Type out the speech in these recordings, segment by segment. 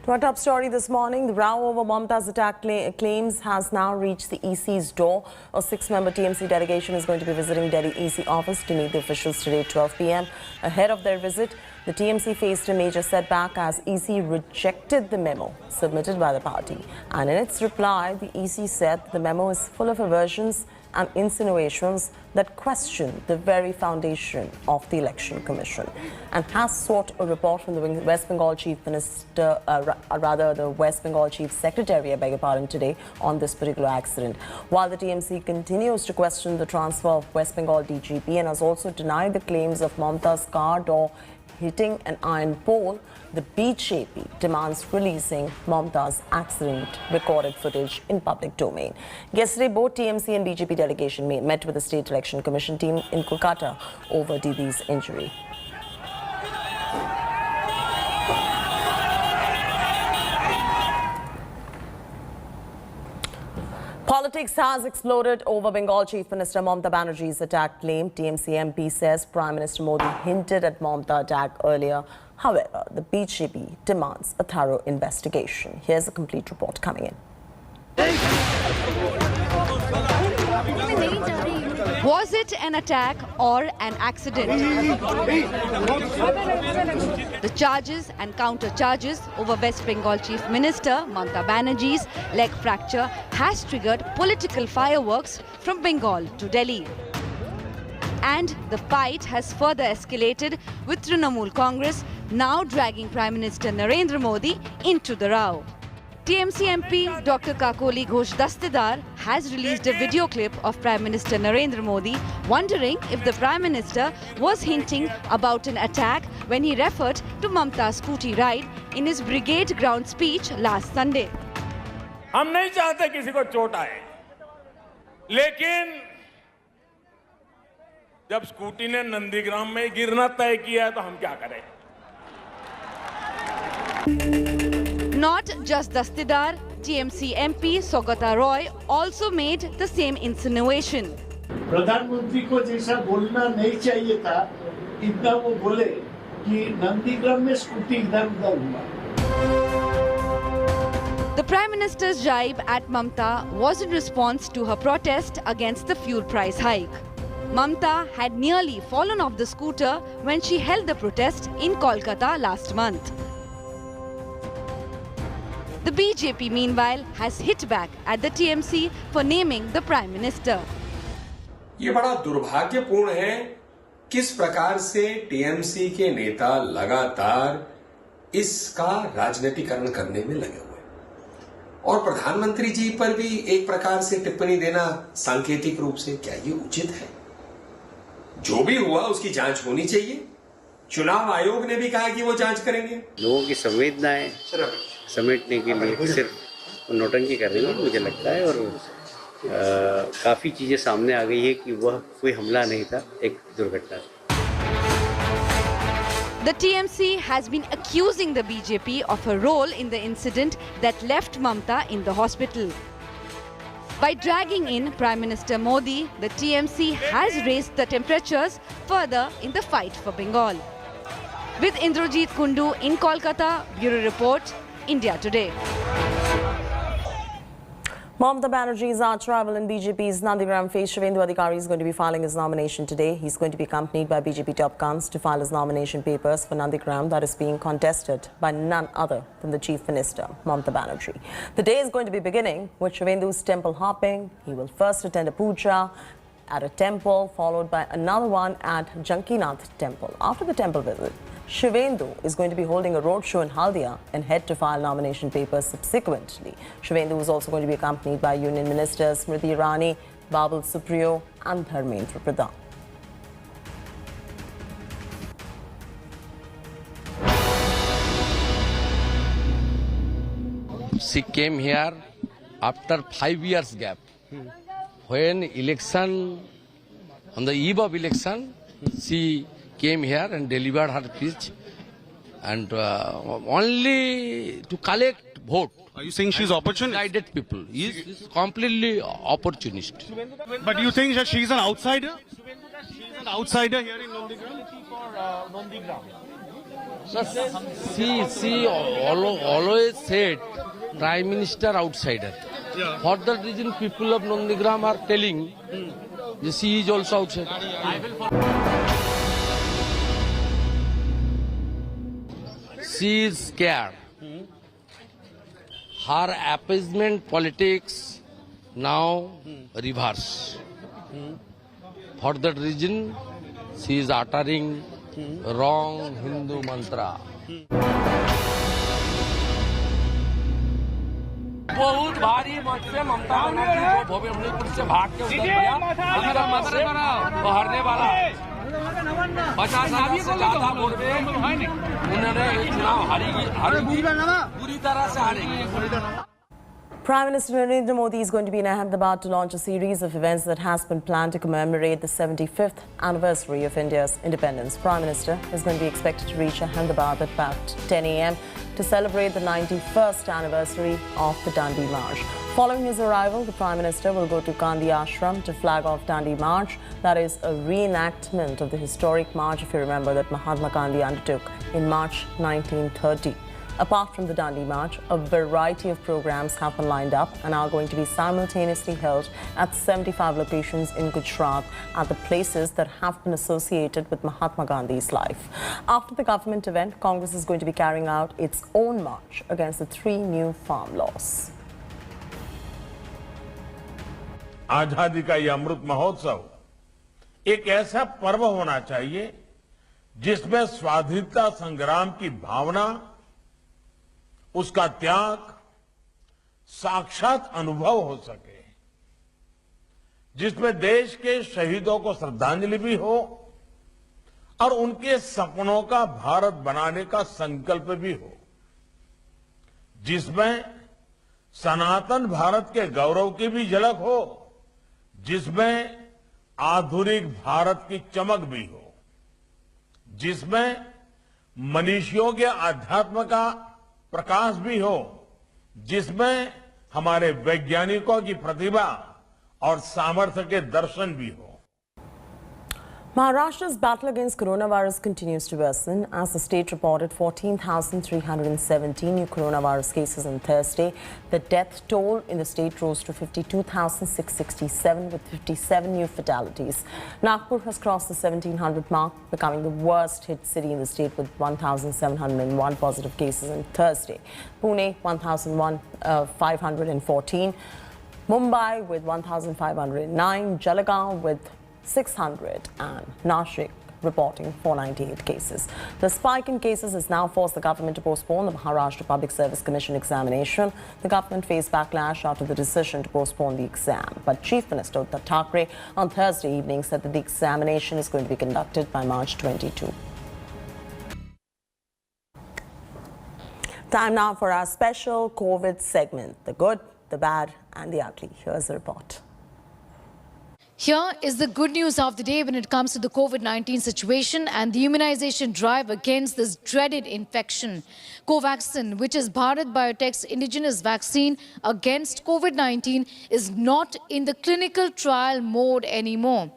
To our top story this morning, the row over Mamata's attack claims has now reached the EC's door. A 6-member TMC delegation is going to be visiting Delhi EC office to meet the officials today at 12 p.m. Ahead of their visit, the TMC faced a major setback as EC rejected the memo submitted by the party. And in its reply, the EC said the memo is full of aversions and insinuations that question the very foundation of the Election Commission, and has sought a report from the West Bengal Chief Minister, the West Bengal Chief Secretary, I beg your pardon, today on this particular accident. While the TMC continues to question the transfer of West Bengal DGP and has also denied the claims of Mamata's car door hitting an iron pole, the BJP demands releasing Mamata's accident recorded footage in public domain. Yesterday, both TMC and BJP delegation met with the State Election Commission team in Kolkata over Didi's injury. Politics has exploded over Bengal Chief Minister Mamata Banerjee's attack claim. TMC MP says Prime Minister Modi hinted at Mamata attack earlier. However, the BJP demands a thorough investigation. Here's a complete report coming in. Was it an attack or an accident? The charges and counter-charges over West Bengal Chief Minister Mamata Banerjee's leg fracture has triggered political fireworks from Bengal to Delhi. And the fight has further escalated, with Trinamool Congress now dragging Prime Minister Narendra Modi into the row. TMC MP Dr. Kakoli Ghosh Dastedar has released a video clip of Prime Minister Narendra Modi wondering if the Prime Minister was hinting about an attack when he referred to Mamata's scooty ride in his brigade ground speech last Sunday. हम नहीं चाहते किसी को चोट आए, लेकिन जब scooty ने नंदीग्राम में गिरना तय किया है तो हम क्या करें? Not just Dastedar, TMC MP Saugata Roy also made the same insinuation. प्रधानमंत्री को जैसा बोलना नहीं चाहिए था, इतना वो बोले कि नंदीग्राम में स्कूटी इधर-उधर हुआ. The Prime Minister's jibe at Mamata was in response to her protest against the fuel price hike. Mamata had nearly fallen off the scooter when she held the protest in Kolkata last month. The BJP, meanwhile, has hit back at the TMC for naming the Prime Minister. ये बड़ा दुर्भाग्यपूर्ण है किस प्रकार से TMC के नेता लगातार इसका राजनीतिकरण करने में लगे हुए और प्रधानमंत्री जी पर भी एक प्रकार से टिप्पणी देना सांकेतिक रूप से क्या ये उचित है? जो भी हुआ उसकी जांच होनी चाहिए. चुनाव आयोग ने भी कहा कि वो जांच करेंगे. लोगों की संवेदनाएं समेटने के लिए सिर्फ नोटंकी कर रही है मुझे लगता है, और काफी चीजें सामने आ गई है कि वह कोई हमला नहीं था, एक दुर्घटना थी. The TMC has been accusing the BJP of a role in the incident that left Mamata in the hospital. By dragging in Prime Minister Modi, the TMC has raised the temperatures further in the fight for Bengal. With Indrajit Kundu in Kolkata, Bureau Report, India Today. Mamata Banerjee's arch-rival in BJP's Nandigram face, Shivendu Adhikari, is going to be filing his nomination today. He's going to be accompanied by BJP top guns to file his nomination papers for Nandigram that is being contested by none other than the Chief Minister, Mamata Banerjee. The day is going to be beginning with Shivendu's temple hopping. He will first attend a puja at a temple, followed by another one at Jankinath Temple. After the temple visit, Shivendu is going to be holding a roadshow in Haldia and head to file nomination papers subsequently. Shivendu is also going to be accompanied by Union Ministers Smriti Irani, Babul Supriyo and Dharmendra Pradhan. She came here after 5 years gap. When election, on the eve of election, she came here and delivered her speech, and only to collect vote. Are you saying she's opportunist? Guided people. He's completely opportunist. But do you think that she's an outsider? She's an outsider here in Nandigram? She always said Prime Minister outsider. Yeah. For that reason, people of Nandigram are telling that she is also outsider. She is scared. Her appeasement politics now reverse. For that reason, she is uttering wrong Hindu mantra. बहुत भारी मत से ममता बनर्जी को भोपाल से भाग के उधर गया मत से वो हारने वाला है 50,000 से ज्यादा वोट पे उन्होंने चुनाव हारेगी पूरी तरह से हारेगी. Prime Minister Narendra Modi is going to be in Ahmedabad to launch a series of events that has been planned to commemorate the 75th anniversary of India's independence. Prime Minister is going to be expected to reach Ahmedabad at about 10 a.m. to celebrate the 91st anniversary of the Dandi March. Following his arrival, the Prime Minister will go to Gandhi Ashram to flag off Dandi March. That is a reenactment of the historic march, if you remember, that Mahatma Gandhi undertook in March 1930. Apart from the Dandi March, a variety of programs have been lined up and are going to be simultaneously held at 75 locations in Gujarat at the places that have been associated with Mahatma Gandhi's life. After the government event, Congress is going to be carrying out its own march against the 3 new farm laws. आजादी का ये अमृत महोत्सव एक ऐसा पर्व होना चाहिए जिसमें स्वाधीनता संग्राम की भावना, उसका त्याग साक्षात अनुभव हो सके, जिसमें देश के शहीदों को श्रद्धांजलि भी हो और उनके सपनों का भारत बनाने का संकल्प भी हो, जिसमें सनातन भारत के गौरव की भी झलक हो, जिसमें आधुनिक भारत की चमक भी हो, जिसमें मनीषियों के आध्यात्म का प्रकाश भी हो, जिसमें हमारे वैज्ञानिकों की प्रतिभा और सामर्थ्य के दर्शन भी हो. Maharashtra's battle against coronavirus continues to worsen as the state reported 14,317 new coronavirus cases on Thursday. The death toll in the state rose to 52,667 with 57 new fatalities. Nagpur has crossed the 1,700 mark, becoming the worst hit city in the state with 1,701 positive cases on Thursday. Pune 1,514, Mumbai with 1,509, Jalgaon with 600 and Nashik reporting 498 cases. The spike in cases has now forced the government to postpone the Maharashtra Public Service Commission examination. The government faced backlash after the decision to postpone the exam. But Chief Minister Uddhav Thackeray on Thursday evening said that the examination is going to be conducted by March 22. Time now for our special COVID segment, the good, the bad and the ugly. Here's the report. Here is the good news of the day when it comes to the COVID-19 situation and the immunization drive against this dreaded infection. Covaxin, which is Bharat Biotech's indigenous vaccine against COVID-19, is not in the clinical trial mode anymore.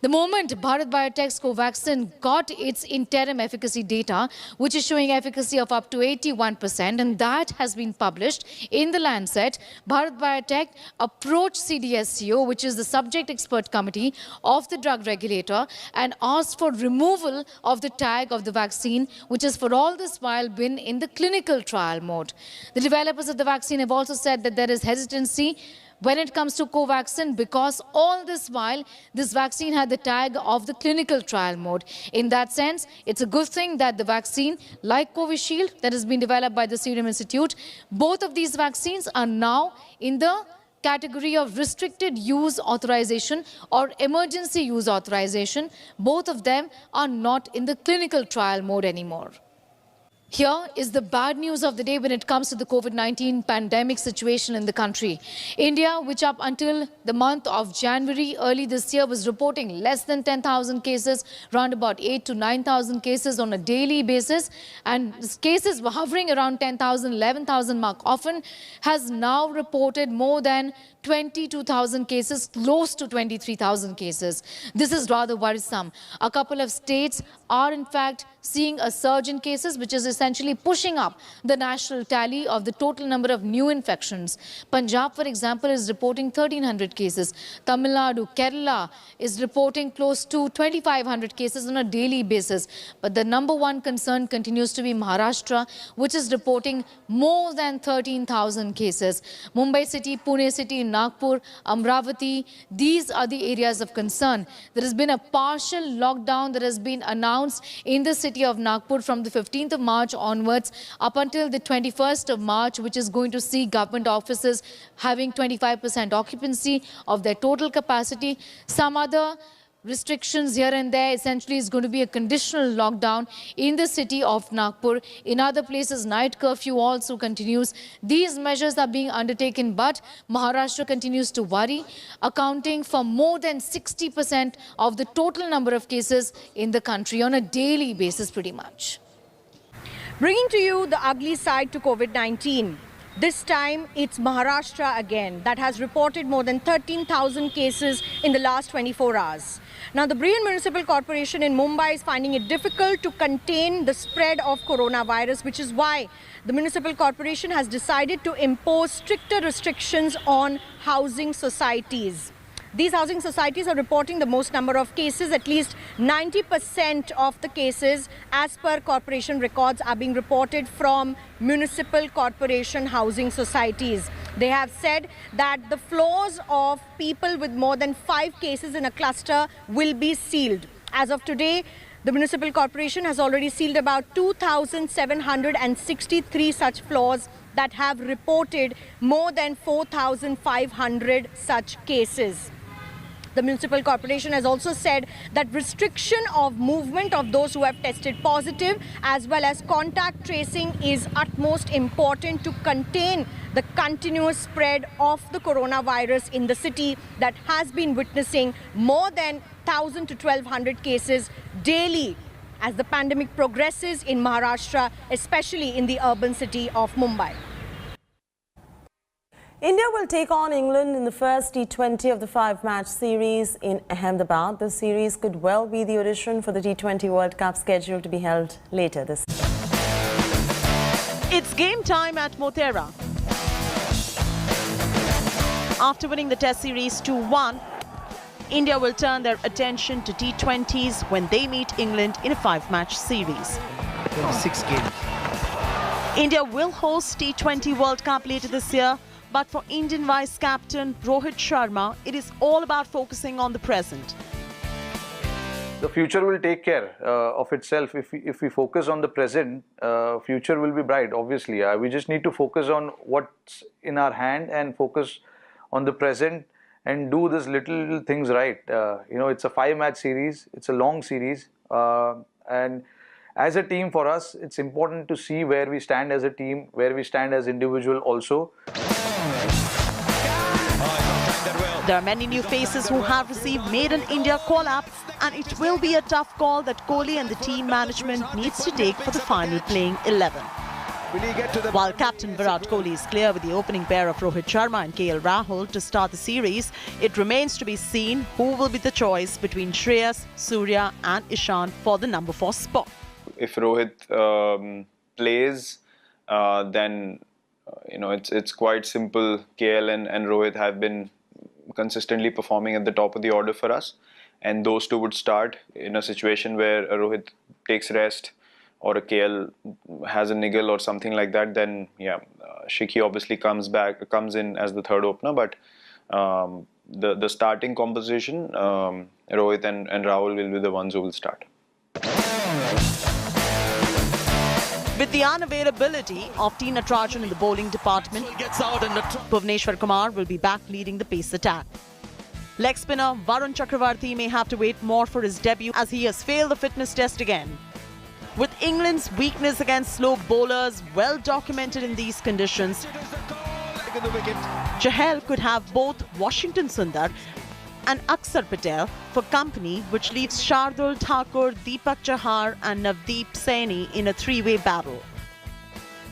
The moment Bharat Biotech's Covaxin got its interim efficacy data, which is showing efficacy of up to 81%, and that has been published in the Lancet, Bharat Biotech approached CDSCO, which is the subject expert committee of the drug regulator, and asked for removal of the tag of the vaccine, which has for all this while been in the clinical trial mode. The developers of the vaccine have also said that there is hesitancy when it comes to Covaxin because all this while this vaccine had the tag of the clinical trial mode. In that sense, it's a good thing that the vaccine, like Covishield, that has been developed by the Serum Institute, both of these vaccines are now in the category of restricted use authorization or emergency use authorization. Both of them are not in the clinical trial mode anymore. Here is the bad news of the day when it comes to the COVID-19 pandemic situation in the country. India, which up until the month of January early this year was reporting less than 10,000 cases, round about 8 to 9,000 cases on a daily basis, and cases were hovering around 10,000, 11,000 mark often, has now reported more than 22,000 cases, close to 23,000 cases. This is rather worrisome. A couple of states are in fact seeing a surge in cases, which is essentially pushing up the national tally of the total number of new infections. Punjab, for example, is reporting 1,300 cases. Tamil Nadu, Kerala is reporting close to 2,500 cases on a daily basis. But the number one concern continues to be Maharashtra, which is reporting more than 13,000 cases. Mumbai city, Pune city, Nagpur, Amravati, these are the areas of concern. There has been a partial lockdown that has been announced in the city of Nagpur from the 15th of March onwards up until the 21st of March, which is going to see government offices having 25% occupancy of their total capacity. Some other restrictions here and there. Essentially, is going to be a conditional lockdown in the city of Nagpur. In other places, night curfew also continues. These measures are being undertaken, but Maharashtra continues to worry, accounting for more than 60% of the total number of cases in the country on a daily basis, pretty much. Bringing to you the ugly side to COVID-19. This time, it's Maharashtra again that has reported more than 13,000 cases in the last 24 hours. Now, the Brihan Municipal Corporation in Mumbai is finding it difficult to contain the spread of coronavirus, which is why the Municipal Corporation has decided to impose stricter restrictions on housing societies. These housing societies are reporting the most number of cases. At least 90% of the cases, as per corporation records, are being reported from municipal corporation housing societies. They have said that the floors of people with more than 5 cases in a cluster will be sealed. As of today, the municipal corporation has already sealed about 2,763 such floors that have reported more than 4,500 such cases. The municipal corporation has also said that restriction of movement of those who have tested positive as well as contact tracing is utmost important to contain the continuous spread of the coronavirus in the city that has been witnessing more than 1,000 to 1,200 cases daily as the pandemic progresses in Maharashtra, especially in the urban city of Mumbai. India will take on England in the first T20 of the 5-match series in Ahmedabad. The series could well be the audition for the T20 World Cup scheduled to be held later this year. It's game time at Motera. After winning the Test series 2-1, India will turn their attention to T20s when they meet England in a 5-match series. 26 games. India will host T20 World Cup later this year. But for Indian Vice Captain Rohit Sharma, it is all about focusing on the present. The future will take care of itself. If we focus on the present, future will be bright, obviously. We just need to focus on what's in our hand and focus on the present and do these little things right. It's a 5-match series. It's a long series. And as a team, for us, it's important to see where we stand as a team, where we stand as individual also. There are many new faces who have received Made in India call-up, and it will be a tough call that Kohli and the team management needs to take for the final playing 11. While Captain Virat Kohli is clear with the opening pair of Rohit Sharma and KL Rahul to start the series, it remains to be seen who will be the choice between Shreyas, Surya and Ishan for the number 4 spot. If Rohit plays, then it's quite simple. KL and Rohit have been consistently performing at the top of the order for us, and those two would start. In a situation where a Rohit takes rest or a KL has a niggle or something like that, then Shikhi obviously comes in as the third opener. But the starting composition, Rohit and Rahul will be the ones who will start. With the unavailability of T. Natarajan in the bowling department, Bhuvneshwar Kumar will be back leading the pace attack. Leg spinner Varun Chakravarti may have to wait more for his debut as he has failed the fitness test again. With England's weakness against slow bowlers well documented in these conditions, Chahal could have both Washington Sundar and Aksar Patel for company, which leaves Shardul Thakur, Deepak Chahar and Navdeep Saini in a 3-way battle.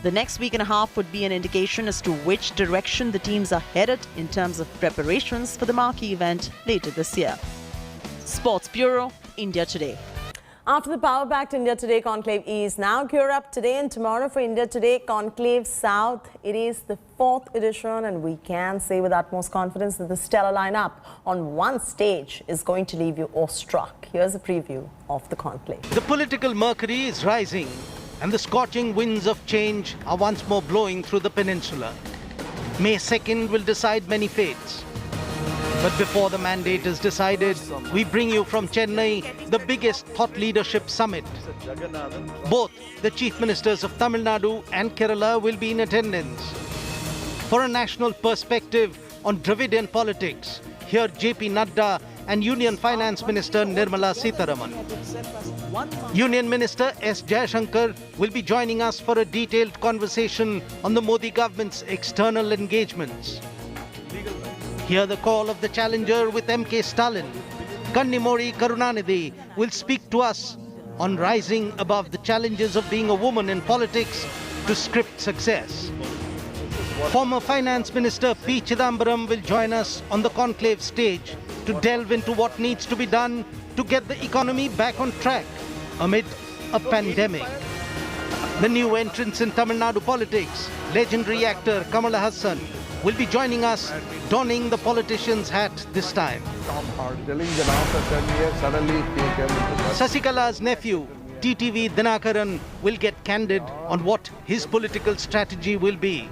The next week and a half would be an indication as to which direction the teams are headed in terms of preparations for the marquee event later this year. Sports Bureau, India Today. After the power-packed India Today Conclave East, now gear up today and tomorrow for India Today Conclave South. It is the 4th edition and we can say with utmost confidence that the stellar lineup on one stage is going to leave you awestruck. Here's a preview of the conclave. The political mercury is rising and the scorching winds of change are once more blowing through the peninsula. May 2nd will decide many fates. But before the mandate is decided, we bring you from Chennai the biggest thought leadership summit. Both the chief ministers of Tamil Nadu and Kerala will be in attendance. For a national perspective on Dravidian politics, here JP Nadda and Union Finance Minister Nirmala Sitharaman. Union Minister S. Jayashankar will be joining us for a detailed conversation on the Modi government's external engagements. Hear the call of the challenger with M.K. Stalin. Kannimozhi Karunanidhi will speak to us on rising above the challenges of being a woman in politics to script success. Former Finance Minister P. Chidambaram will join us on the conclave stage to delve into what needs to be done to get the economy back on track amid a pandemic. The new entrance in Tamil Nadu politics, legendary actor Kamala Hassan, will be joining us, donning the politician's hat this time. Sasikala's nephew, TTV Dinakaran, will get candid on what his political strategy will be.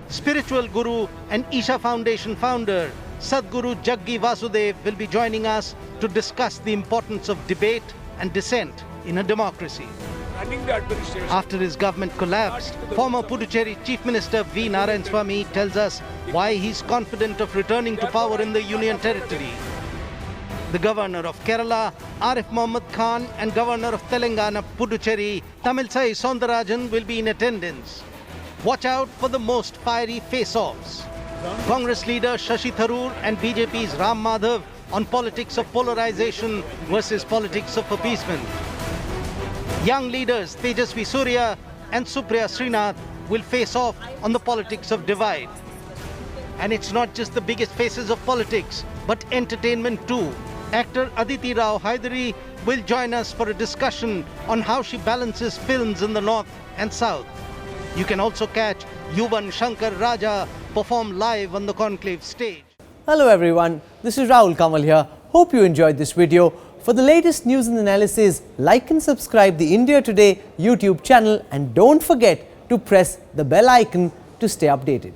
Spiritual guru and Isha Foundation founder, Sadguru Jaggi Vasudev, will be joining us to discuss the importance of debate and dissent in a democracy. After his government collapsed, former Puducherry Chief Minister V. Narayanswamy tells us why he's confident of returning to power in the Union Territory. The Governor of Kerala, Arif Mohammad Khan, and Governor of Telangana, Puducherry, Tamilisai Soundarajan will be in attendance. Watch out for the most fiery face-offs. Congress leader Shashi Tharoor and BJP's Ram Madhav on politics of polarization versus politics of appeasement. Young leaders Tejasvi Surya and Supriya Srinath will face off on the politics of divide. And it's not just the biggest faces of politics, but entertainment too. Actor Aditi Rao Hydari will join us for a discussion on how she balances films in the north and south. You can also catch Yuvan Shankar Raja perform live on the conclave stage. Hello everyone, this is Rahul Kamal here. Hope you enjoyed this video. For the latest news and analysis, like and subscribe the India Today YouTube channel and don't forget to press the bell icon to stay updated.